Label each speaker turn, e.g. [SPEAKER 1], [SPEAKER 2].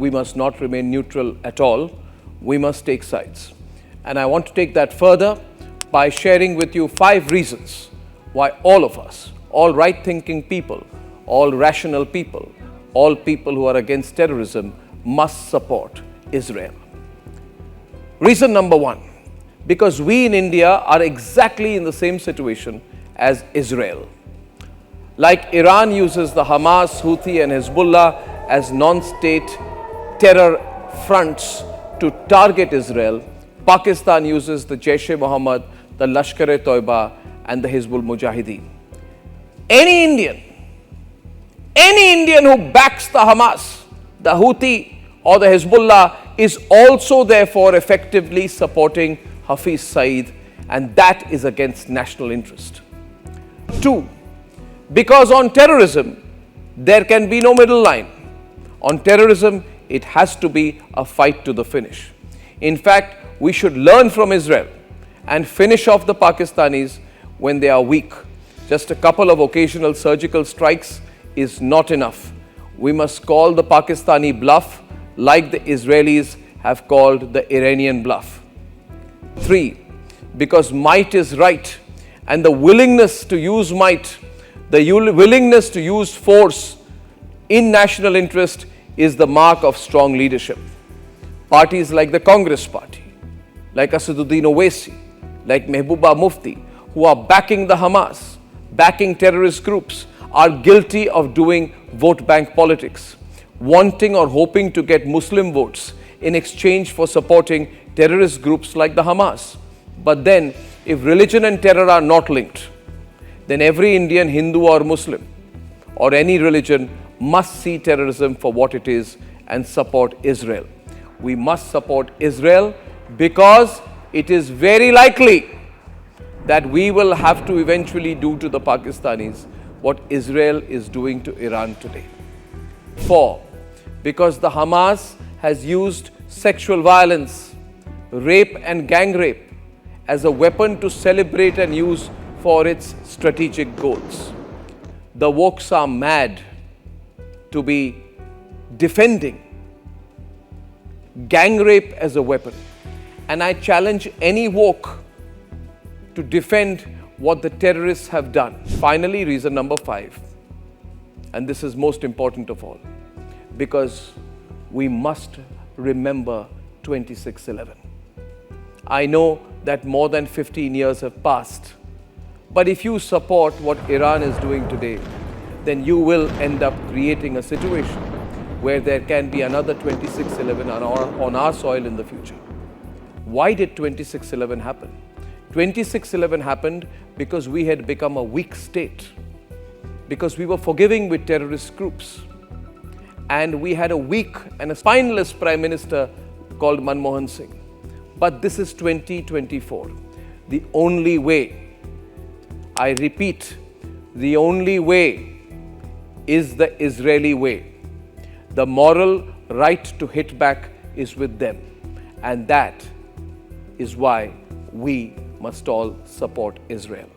[SPEAKER 1] we must not remain neutral at all. We must take sides. And I want to take that further by sharing with you 5 reasons why all of us, all right-thinking people, all rational people, all people who are against terrorism must support Israel. Reason number 1, because we in India are exactly in the same situation as Israel. Like Iran uses the Hamas, Houthi and Hezbollah as non-state terror fronts to target Israel, Pakistan uses the Jaish-e-Mohammed, the Lashkar-e-Toiba and the Hizbul Mujahideen. Any Indian who backs the Hamas, the Houthi or the Hezbollah is also therefore effectively supporting Hafiz Saeed, and that is against national interest. 2, because on terrorism, there can be no middle line. On terrorism, it has to be a fight to the finish. In fact, we should learn from Israel and finish off the Pakistanis when they are weak. Just a couple of occasional surgical strikes is not enough. We must call the Pakistani bluff like the Israelis have called the Iranian bluff. 3, because might is right, and the willingness to use might, the willingness to use force in national interest is the mark of strong leadership. Parties like the Congress Party, like Asaduddin Owaisi, like Mehbooba Mufti, who are backing the Hamas, backing terrorist groups, are guilty of doing vote bank politics, wanting or hoping to get Muslim votes in exchange for supporting terrorist groups like the Hamas. But then, if religion and terror are not linked, then every Indian, Hindu or Muslim, or any religion must see terrorism for what it is and support Israel. We must support Israel because it is very likely that we will have to eventually do to the Pakistanis what Israel is doing to Iran today. 4, because the Hamas has used sexual violence, rape and gang rape as a weapon to celebrate and use for its strategic goals. The wokes are mad to be defending gang rape as a weapon. And I challenge any woke to defend what the terrorists have done. Finally, reason number 5, and this is most important of all, because we must remember 26/11. I know that more than 15 years have passed, but if you support what Iran is doing today, then you will end up creating a situation where there can be another 26/11 on our soil in the future. Why did 26/11 happen? 26/11 happened because we had become a weak state, because we were forgiving with terrorist groups, and we had a weak and a spineless Prime Minister called Manmohan Singh. But this is 2024. The only way, I repeat, the only way is the Israeli way. The moral right to hit back is with them, and that is why we must all support Israel.